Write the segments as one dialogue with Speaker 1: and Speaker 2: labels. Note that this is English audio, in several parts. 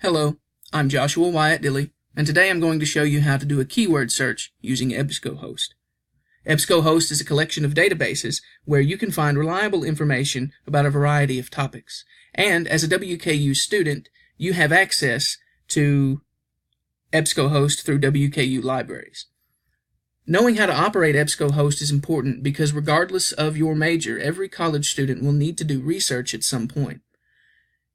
Speaker 1: Hello, I'm Joshua Wyatt Dilley, and today I'm going to show you how to do a keyword search using EBSCOhost. EBSCOhost is a collection of databases where you can find reliable information about a variety of topics. And as a WKU student, you have access to EBSCOhost through WKU libraries. Knowing how to operate EBSCOhost is important because regardless of your major, every college student will need to do research at some point.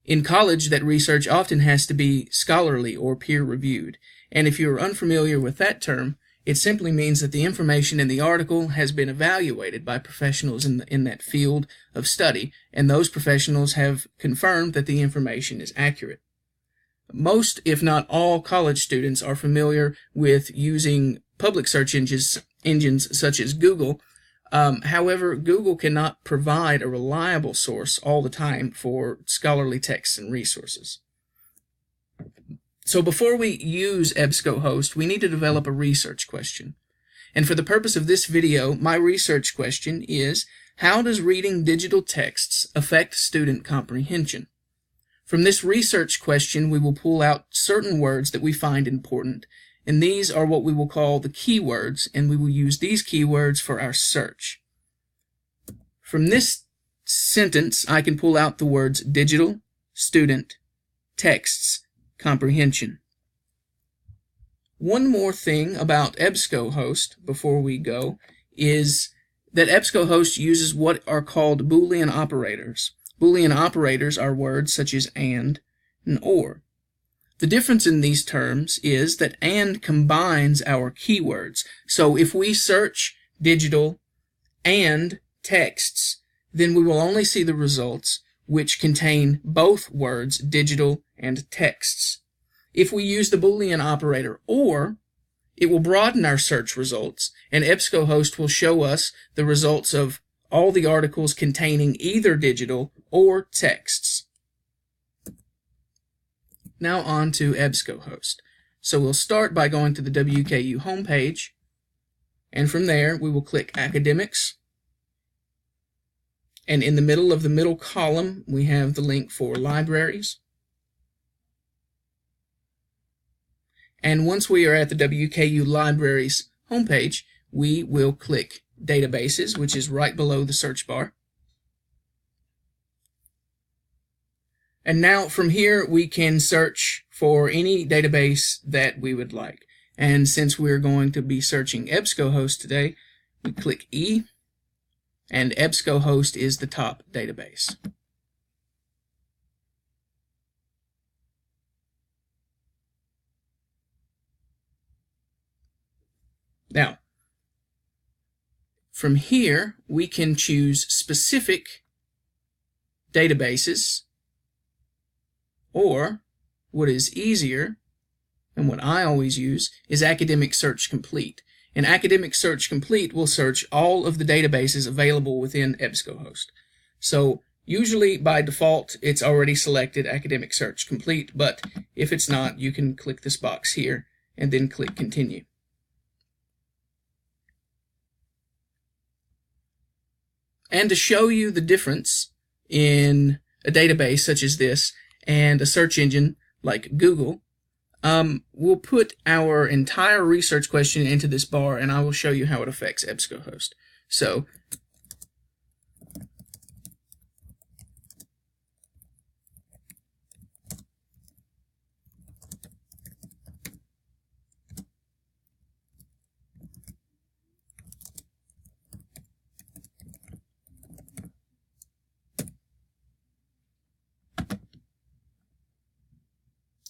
Speaker 1: In college, that research often has to be scholarly or peer-reviewed, and if you are unfamiliar with that term, it simply means that the information in the article has been evaluated by professionals in that field of study, and those professionals have confirmed that the information is accurate. Most, if not all, college students are familiar with using public search engines such as Google. However, Google cannot provide a reliable source all the time for scholarly texts and resources. So before we use EBSCOhost, we need to develop a research question. And for the purpose of this video, my research question is, how does reading digital texts affect student comprehension? From this research question, we will pull out certain words that we find important, and these are what we will call the keywords, and we will use these keywords for our search. From this sentence, I can pull out the words digital, student, texts, comprehension. One more thing about EBSCOhost before we go is that EBSCOhost uses what are called Boolean operators. Boolean operators are words such as and or. The difference in these terms is that and combines our keywords. So if we search digital and texts, then we will only see the results which contain both words digital and texts. If we use the Boolean operator or, it will broaden our search results, and EBSCOhost will show us the results of all the articles containing either digital or texts. Now on to EBSCOhost. So we'll start by going to the WKU homepage, and from there we will click Academics, and in the middle of the middle column we have the link for Libraries. And once we are at the WKU Libraries homepage, we will click Databases, which is right below the search bar. And now from here we can search for any database that we would like. And since we're going to be searching EBSCOhost today, we click E, and EBSCOhost is the top database. Now, from here we can choose specific databases, or what is easier, and what I always use, is Academic Search Complete. And Academic Search Complete will search all of the databases available within EBSCOhost. So usually by default it's already selected Academic Search Complete, but if it's not, you can click this box here and then click Continue. And to show you the difference in a database such as this and a search engine like Google, we'll put our entire research question into this bar, and I will show you how it affects EBSCOhost. So,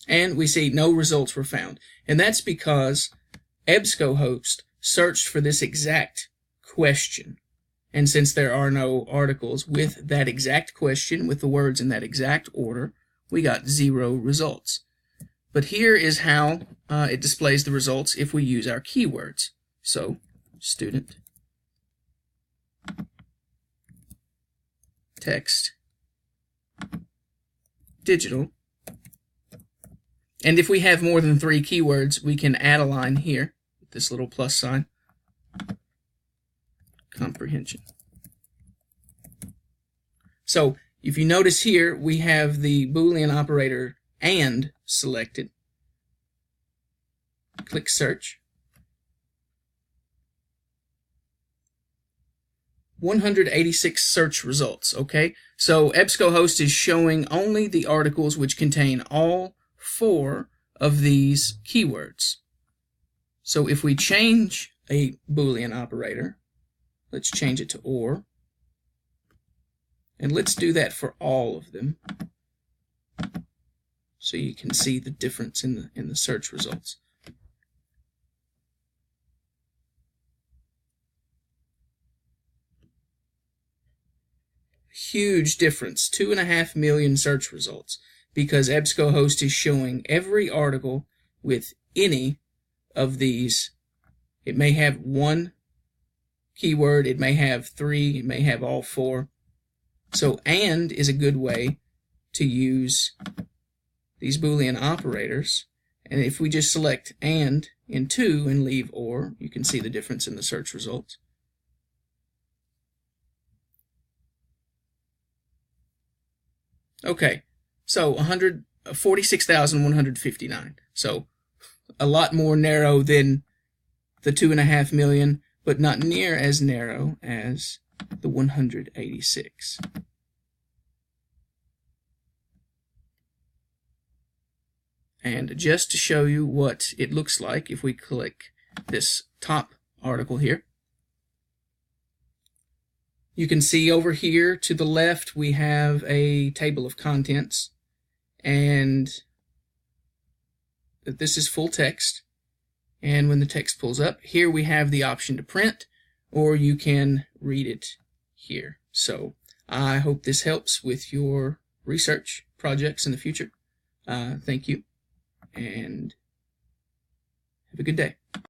Speaker 1: and we see no results were found. And that's because EBSCOhost searched for this exact question. And since there are no articles with that exact question, with the words in that exact order, we got 0 results. But here is how it displays the results if we use our keywords. So, student, text, digital. And if we have more than 3 keywords, we can add a line here, with this little plus sign, comprehension. So if you notice here, we have the Boolean operator and selected. Click search. 186 search results, okay? So EBSCOhost is showing only the articles which contain all 4 of these keywords. So if we change a Boolean operator, let's change it to OR, and let's do that for all of them so you can see the difference in the search results. Huge difference, 2.5 million search results, because EBSCOhost is showing every article with any of these. It may have 1 keyword, it may have 3, it may have all 4. So AND is a good way to use these Boolean operators. And if we just select AND in 2 and leave OR, you can see the difference in the search results. Okay, so 46,159. So a lot more narrow than the 2.5 million, but not near as narrow as the 186. And just to show you what it looks like, if we click this top article here, you can see over here to the left we have a table of contents, and this is full text. And when the text pulls up, here we have the option to print, or you can read it here. So I hope this helps with your research projects in the future. Thank you, and have a good day.